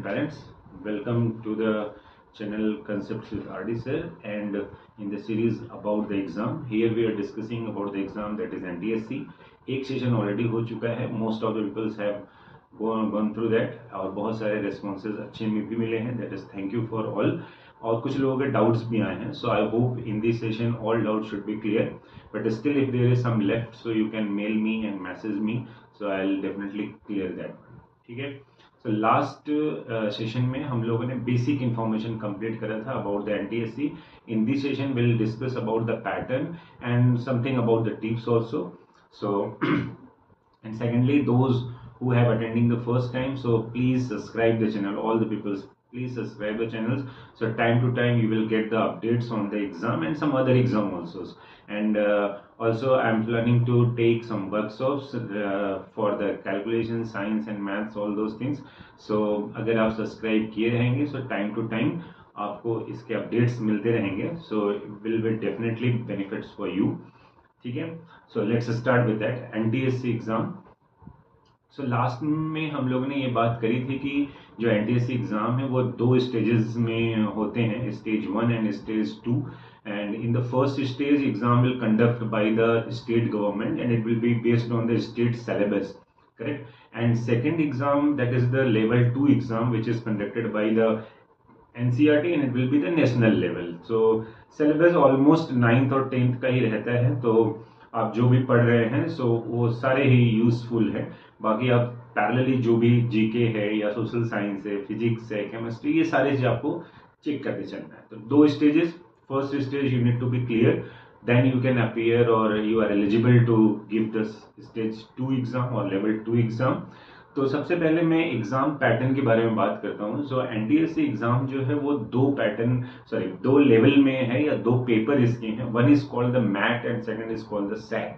parents. Welcome to the channel Concepts with RD sir, and in the series about the exam. Here we are discussing about the exam, that is NTSC. एक session already हो चुका है. Most of the peoples have gone through that, और बहुत सारे responses अच्छे भी मिले हैं. That is thank you for all. और कुछ लोगों के डाउट्स भी आए हैं. So I hope in this session all doubts should be clear, but still if there is some left, so you can mail me and message me, so I will definitely clear that. ठीक है. So last session में हम लोगों ने basic information complete करा था about the NTSC. In this session will discuss about the pattern and something about the tips also. So and secondly, those who have attending the first time, so please subscribe the channel. All the people, please subscribe the channels, so time to time you will get the updates on the exam and some other exam also. And also I am planning to take some workshops for the calculation, science and maths, all those things. So अगर आप subscribe किए रहेंगे, so time to time आपको इसके updates मिलते रहेंगे. So will be definitely benefits for you. ठीक है. So let's start with that NTSC exam. So last में हम लोगों ने ये बात करी थी कि जो एनटीएससी एग्जाम है वो दो स्टेजेस में होते हैं, stage 1 and stage 2. And in the first stage exam will conduct by the state government and it will be based on the state syllabus, correct. And second exam, that is the level 2 exam which is conducted by the NCERT and it will be the national level. So syllabus almost 9th और 10th का ही रहता है, तो आप जो भी पढ़ रहे हैं सो वो सारे ही यूजफुल है. बाकी आप पैरेलली जो भी जीके है या सोशल साइंस है, फिजिक्स है, केमिस्ट्री, ये सारे चीज आपको चेक करते चलना है. तो दो stages. First stage you need to be clear, then you can appear और you are eligible to give the stage 2 exam और लेवल 2 एग्जाम. तो सबसे पहले मैं एग्जाम पैटर्न के बारे में बात करता हूँ. सो एनटीएससी एग्जाम जो है वो दो लेवल में है या दो पेपर इसके हैं. One is called the MAT and second is called the SAT.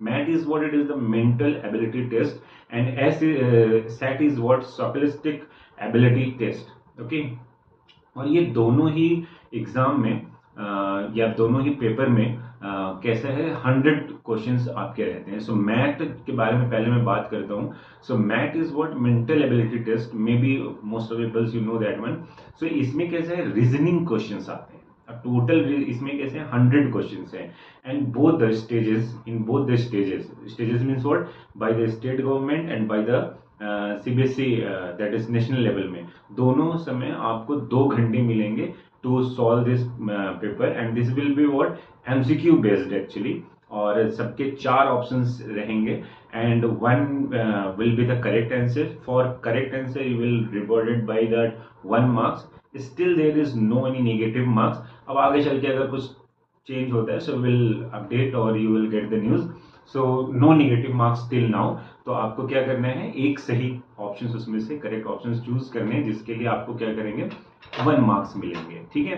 MAT is what it is the mental ability test and SAT is what scholastic ability test. Okay. और ये दोनों ही एग्जाम में या दोनों ही पेपर में कैसा है, 100 क्वेश्चंस आपके रहते हैं. सो मैथ के बारे में पहले मैं बात करता हूँ. So math is what mental ability test, may be most of peoples you know that one. So इसमें कैसे है, रीजनिंग क्वेश्चंस आते हैं. टोटल इसमें कैसे 100 क्वेश्चंस हैं. And both the stages, in both the stages means what, by the state government and by the CBSE, that is national level में. दोनों समय आपको 2 घंटे मिलेंगे to solve this paper and this will be what MCQ based actually. और सबके 4 options रहेंगे and one will be the correct answer. For correct answer you will rewarded by that 1 marks. Still there is no any negative marks. अब आगे चल के अगर कुछ change होता है so will update or you will get the news. So no negative marks till now. तो आपको क्या करना है, एक सही ऑप्शन उसमें से करेक्ट ऑप्शन चूज करने हैं, जिसके लिए आपको क्या करेंगे 1 मार्क्स मिलेंगे. ठीक है.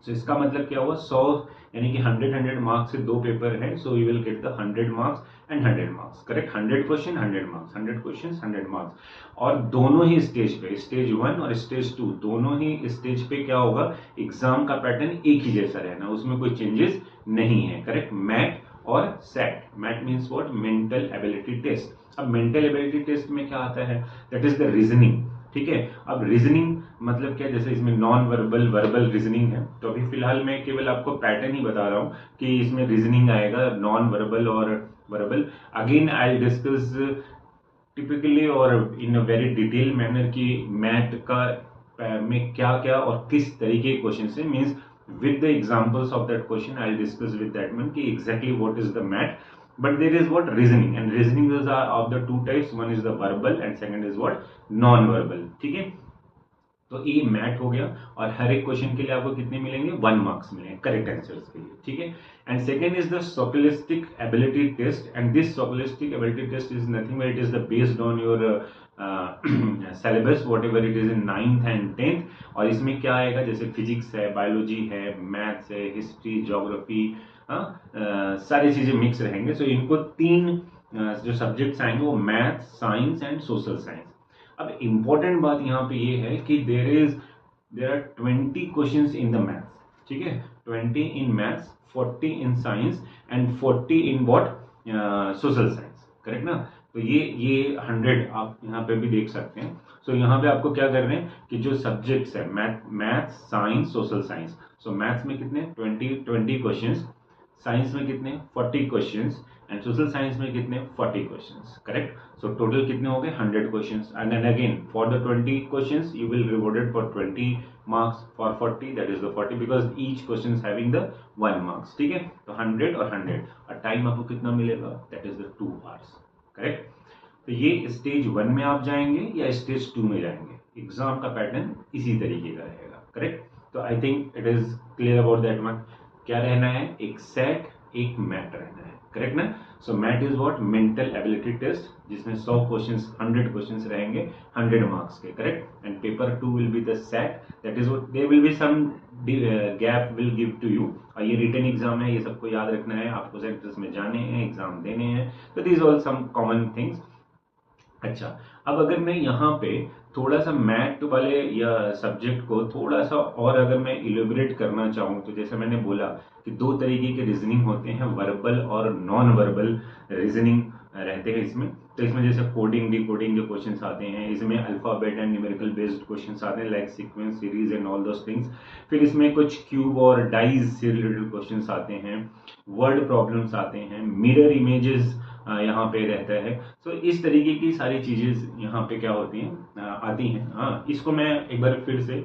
सो इसका मतलब क्या हुआ, 100 यानी कि 100 मार्क्स से 2 पेपर है. So you will get the 100 marks and 100 marks, correct. 100 question 100 marks, 100 question 100 marks. और दोनों ही स्टेज पे, स्टेज 1 और स्टेज 2, दोनों ही स्टेज पे क्या होगा, एग्जाम का पैटर्न एक ही जैसा रहना, उसमें कोई चेंजेस नहीं है, करेक्ट. मैथ और SAT. Math means what, mental ability test. अब मेंटल एबिलिटी टेस्ट में क्या आता है, दैट इज द रीजनिंग. ठीक है. अब रीजनिंग मतलब क्या, जैसे इसमें नॉन वर्बल, वर्बल रीजनिंग है. तो अभी फिलहाल मैं केवल आपको पैटर्न ही बता रहा हूँ कि इसमें रीजनिंग आएगा, नॉन वर्बल और verbal. Again I will discuss typically और इन अ वेरी डिटेल मैनर कि मैथ का में क्या क्या और किस तरीके के क्वेश्चन है. Means with the examples of that question I'll discuss with that one ki exactly what is the math. But there is what reasoning, and reasoning is of the 2 types. One is the verbal and second is what non verbal. ठीक है. तो ये math हो गया और हर एक question के लिए आपको कितने मिलेंगे, 1 मार्क्स मिलेंगे करेक्ट आंसर्स के लिए. ठीक है. And second is the scholastic ability test and this scholastic ability test is nothing but it is the based on your syllabus whatever it is in 9th and 10th. और इसमें क्या आएगा, जैसे physics है, biology है, maths है, history, geography, सारी चीजें मिक्स रहेंगे. सो इनको 3 जो सब्जेक्ट्स आएंगे वो math, science and social science. अब इम्पोर्टेंट बात यहाँ पे ये है कि there are 20 questions in the maths. ठीक है. 20 in maths, 40 in science and 40 in what, social science, correct ना. तो ये 100 आप यहाँ पे भी देख सकते हैं। सो यहाँ पे आपको क्या कर रहे हैं कि जो सब्जेक्ट्स है मैथ्स, साइंस, सोशल साइंस। सो मैथ्स में कितने 20 क्वेश्चंस, साइंस में कितने 40 क्वेश्चंस एंड सोशल साइंस में कितने 40 क्वेश्चंस, करेक्ट। सो टोटल कितने हो गए 100 questions and then again for the 20 questions you will rewarded for 20 marks, for 40 that is the 40 because each question having the 1 marks, ठीक है। तो 100 और 100 और टाइम आपको कितना मिलेगा that is the 2 hours, correct. तो ये स्टेज 1 में आप जाएंगे या स्टेज 2 में जाएंगे, एग्जाम का पैटर्न इसी तरीके का रहेगा, करेक्ट। तो I think it is clear about that one. क्या रहना है, एक सेट एक मैट रहना है, करेक्ट ना। So math is what, mental ability test, जिसमें 100 क्वेश्चंस 100 क्वेश्चंस रहेंगे 100 मार्क्स के, correct. And paper 2 will be the set, that is what there will be some gap will give to you. और ये written exam है, ये सबको याद रखना है, आपको सेंटर्स में जाने हैं, एग्जाम देने हैं, तो these all some common things. अच्छा, अब अगर मैं यहाँ पे थोड़ा सा मैथ वाले या सब्जेक्ट को थोड़ा सा और अगर मैं इलेबोरेट करना चाहूँ, तो जैसे मैंने बोला कि 2 तरीके के रीजनिंग होते हैं, वर्बल और नॉन वर्बल रीजनिंग रहते हैं इसमें। तो इसमें जैसे कोडिंग डिकोडिंग के क्वेश्चंस आते हैं, इसमें alphabet and numerical based questions आते हैं like sequence, series and all those things. फिर इसमें कुछ क्यूब और डाइज से रिलेटेड क्वेश्चंस आते हैं, वर्ड प्रॉब्लम्स आते हैं, मिरर इमेजेस यहाँ पे रहता है। तो इस तरीके की सारी चीजें यहाँ पे क्या होती हैं, आती हैं। हाँ, इसको मैं एक बार फिर से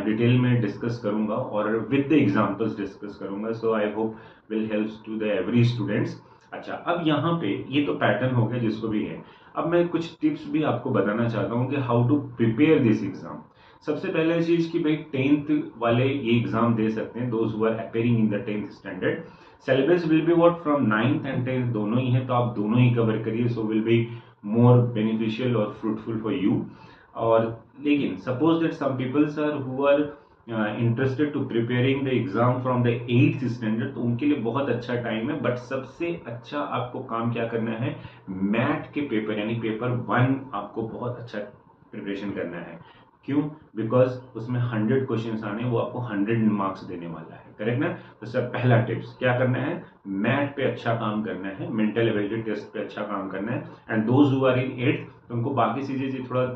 डिटेल में डिस्कस करूंगा और विद द एग्जांपल्स डिस्कस करूंगा। So I hope will help to the every students. अच्छा, अब यहाँ पे ये तो पैटर्न हो गया जिसको भी है। अब मैं कुछ टिप्स भी आपको बताना चाहता हूँ कि how to prepare this exam. सबसे पहले चीज कि भाई 10th वाले ये एग्जाम दे सकते हैं, those who are appearing in the 10th standard. Syllabus will be what from 9th and 10th दोनों ही है, तो आप दोनों ही कवर करिए, so will be more beneficial और फ्रूटफुल फॉर यू। और लेकिन suppose that some peoples are who are interested to preparing the exam from the 8th standard, तो उनके लिए बहुत अच्छा टाइम है। बट सबसे अच्छा आपको काम क्या करना है, मैथ के पेपर यानी पेपर 1 आपको बहुत अच्छा प्रिपरेशन करना है। क्यों, बिकॉज उसमें 100 क्वेश्चंस आने, वो आपको 100 मार्क्स देने वाला है, करेक्ट ना। तो सर पहला टिप्स क्या करना है, मैथ पे अच्छा काम करना है, मेंटल एबिलिटी टेस्ट पे अच्छा काम करना है। And those who are in 8th उनको बाकी चीजें थोड़ा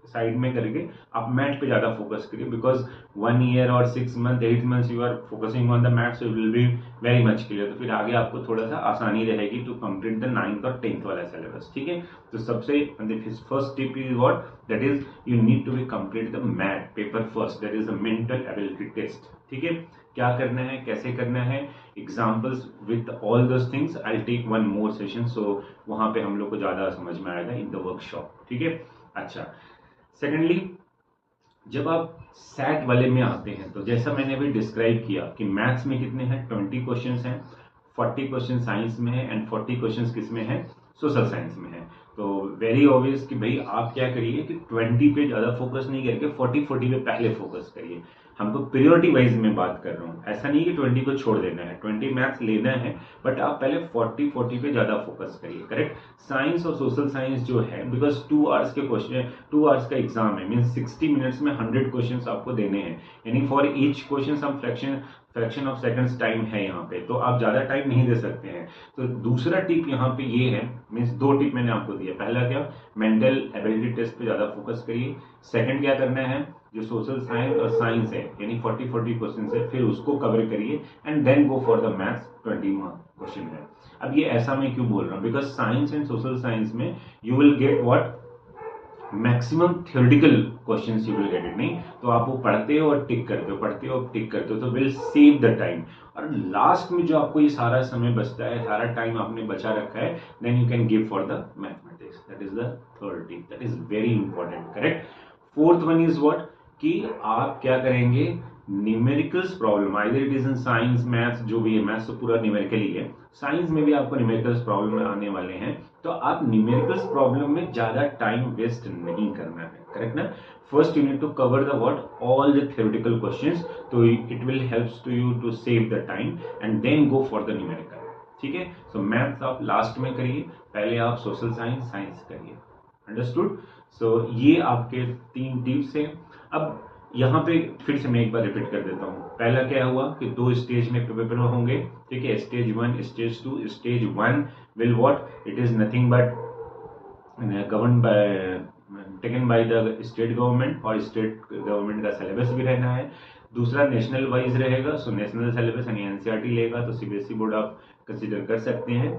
साइड में करके आप मैथ पे ज्यादा फोकस करिए, बिकॉज 1 ईयर और 6 month 8 months you are focusing on the math, so will be very much clear. तो फिर आगे आपको थोड़ा सा आसानी रहेगी टू कंप्लीट द 9th और 10th वाला सिलेबस, ठीक है। तो सबसे first tip is what, that is you need to be complete the math paper first, that is the mental ability test, ठीक है। क्या करना है, कैसे करना है, examples with all those things, I take one more session, so वहां पे हम लोग को ज्यादा समझ में आएगा इन द वर्कशॉप, ठीक है। अच्छा, सेकेंडली जब आप सैट वाले में आते हैं, तो जैसा मैंने अभी डिस्क्राइब किया कि मैथ्स में कितने हैं 20 क्वेश्चंस हैं, 40 क्वेश्चन साइंस में है एंड 40 क्वेश्चंस किस में है, सोशल साइंस में है। तो वेरी ऑब्वियस कि भाई आप क्या करिए कि 20 पे ज्यादा फोकस नहीं करके 40 पे पहले फोकस करिए। हमको प्रियोरिटी वाइज में बात कर रहा हूँ, ऐसा नहीं कि 20 को छोड़ देना है, 20 मैथ्स लेना है, बट आप पहले 40 पे ज्यादा फोकस करिए, करेक्ट। साइंस और सोशल साइंस जो है, बिकॉज 2 आवर्स के क्वेश्चन, 2 आवर्स का एग्जाम है, मीन 60 मिनट्स में 100 क्वेश्चन आपको देने हैं, यानी for each question some fraction of seconds time है यहाँ पे, तो आप ज्यादा टाइम नहीं दे सकते हैं। तो दूसरा टिप यहाँ पे ये है, मीन्स 2 टिप मैंने आपको दिया। पहला क्या, मेंटल एबिलिटी टेस्ट पे ज्यादा फोकस करिए। सेकंड क्या करना है, जो सोशल साइंस और साइंस है यानी 40 क्वेश्चन है, फिर उसको कवर करिए and then go for the maths 20 mark question है। अब ये ऐसा मैं क्यों बोल रहा हूँ, because science and social science में you will get what, maximum theoretical questions you will get it, नहीं तो आप वो पढ़ते हो और टिक करते हो, पढ़ते हो और टिक करते हो, तो विल सेव द टाइम। और लास्ट में जो आपको ये सारा समय बचता है, सारा टाइम आपने बचा रखा है, then you can give for the mathematics, that is the third tip, that is very important, correct. Fourth one is what, कि आप क्या करेंगे, numericals problem, either it is in science maths, जो भी है, मैथ्स तो पूरा न्यूमेरिकल ही है, साइंस में भी आपको न्यूमेरिकल्स प्रॉब्लम आने वाले हैं, तो आप न्यूमेरिकल्स प्रॉब्लम में ज्यादा टाइम वेस्ट नहीं करना है, करेक्ट ना। First you need to cover the what, all the theoretical questions, तो it will helps to you to save the time and then go for the numerical, ठीक है। सो maths आप लास्ट में करिए, पहले आप सोशल साइंस करिए, अंडरस्टूड। सो ये आपके 3 टिप्स हैं। अब यहाँ पे फिर से मैं एक बार रिपीट कर देता हूँ। पहला क्या हुआ कि 2 स्टेज में पेपर होंगे, ठीक है, stage 1 stage 2। Stage 1 will what, it is nothing but govern by taken by the state government, और स्टेट गवर्नमेंट का सिलेबस भी रहना है। दूसरा नेशनल वाइज रहेगा, सो नेशनल सिलेबस यानी एनसीईआरटी लेगा, तो सीबीएसई बोर्ड आप कंसिडर कर सकते हैं।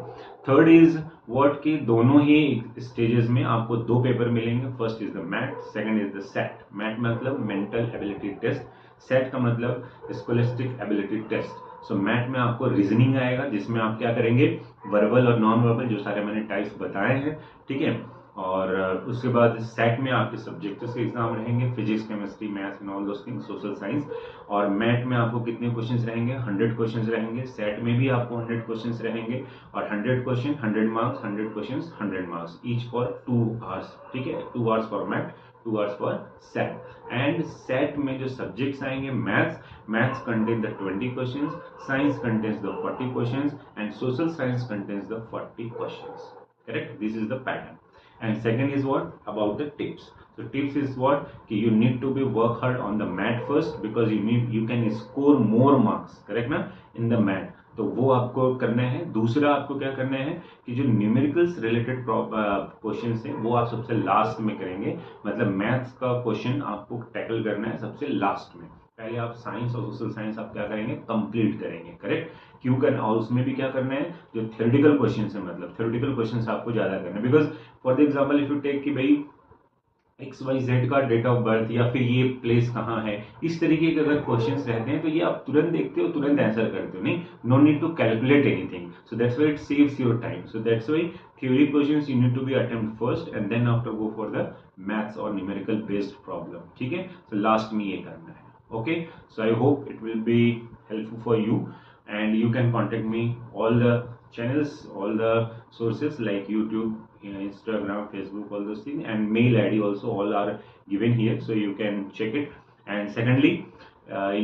थर्ड इज व्हाट की दोनों ही स्टेजेस में आपको 2 पेपर मिलेंगे। First is the math, second is the set. Math मतलब मेंटल एबिलिटी टेस्ट, सेट का मतलब स्कॉलस्टिक एबिलिटी टेस्ट। सो मैथ में आपको रीजनिंग आएगा, जिसमें आप क्या करेंगे, वर्बल और नॉन वर्बल जो सारे मैंने टाइप्स बताए हैं, ठीक है। और उसके बाद सेट में आपके सब्जेक्ट्स के एग्जाम रहेंगे, physics, chemistry, maths and all those things, social science. और मैथ में आपको कितने क्वेश्चंस रहेंगे, 100 क्वेश्चंस रहेंगे। सेट में भी आपको 100 क्वेश्चंस रहेंगे, और 100 question 100 marks, 100 questions 100 marks, each for 2 hours, ठीक है। 2 hours for math, 2 hours for set. And set में जो सब्जेक्ट्स आएंगे, maths contain the 20 questions, science contains the 40 questions, and social science contains the 40 questions. Correct? This is the pattern. And second is what about the tips. So tips is what कि you need to be work hard on the math first, because you can score more marks, correct ना, in the math। तो वो आपको करना है। दूसरा आपको क्या करना है कि जो न्यूमेरिकल्स रिलेटेड क्वेश्चन है वो आप सबसे लास्ट में करेंगे। मतलब मैथ्स का क्वेश्चन आपको टैकल करना है सबसे लास्ट में। पहले आप साइंस और सोशल साइंस आप क्या करेंगे, कंप्लीट करेंगे, करेक्ट। क्यों करना, और उसमें भी क्या करना है, जो थ्योरेटिकल क्वेश्चन है, मतलब थ्योरेटिकल क्वेश्चन आपको ज्यादा करना है। Because for the example if you take कि भाई XYZ का डेट ऑफ बर्थ, या फिर ये प्लेस कहाँ है, इस तरीके के अगर क्वेश्चंस रहते हैं तो ये आप तुरंत देखते हो, तुरंत आंसर करते हो, नहीं, no need to calculate anything. So that's why it saves your time. So that's why theory questions you need to be attempt first, and then after go for the maths और numerical based problem, ठीक है। So last में ये करना है, okay। So I hope it will be helpful for you, and you can contact me all the channels, all the sources like YouTube, Instagram, Facebook, all those things, and mail ID also, all are given here, so you can check it। And secondly,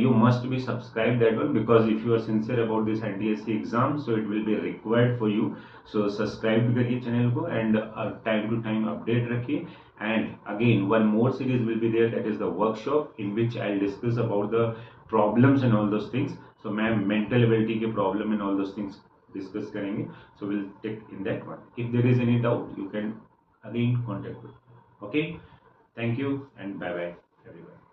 you must be subscribed that one, because if you are sincere about this NTSC exam, so it will be required for you। So subscribe करिए channel को, and time to time update रखिए। And again, one more series will be there, that is the workshop, in which I'll discuss about the problems and all those things। So मैं mental ability के problem and all those things discuss करेंगे। So we'll take in that one। If there is any doubt, you can again contact me, okay। Thank you and bye bye everyone।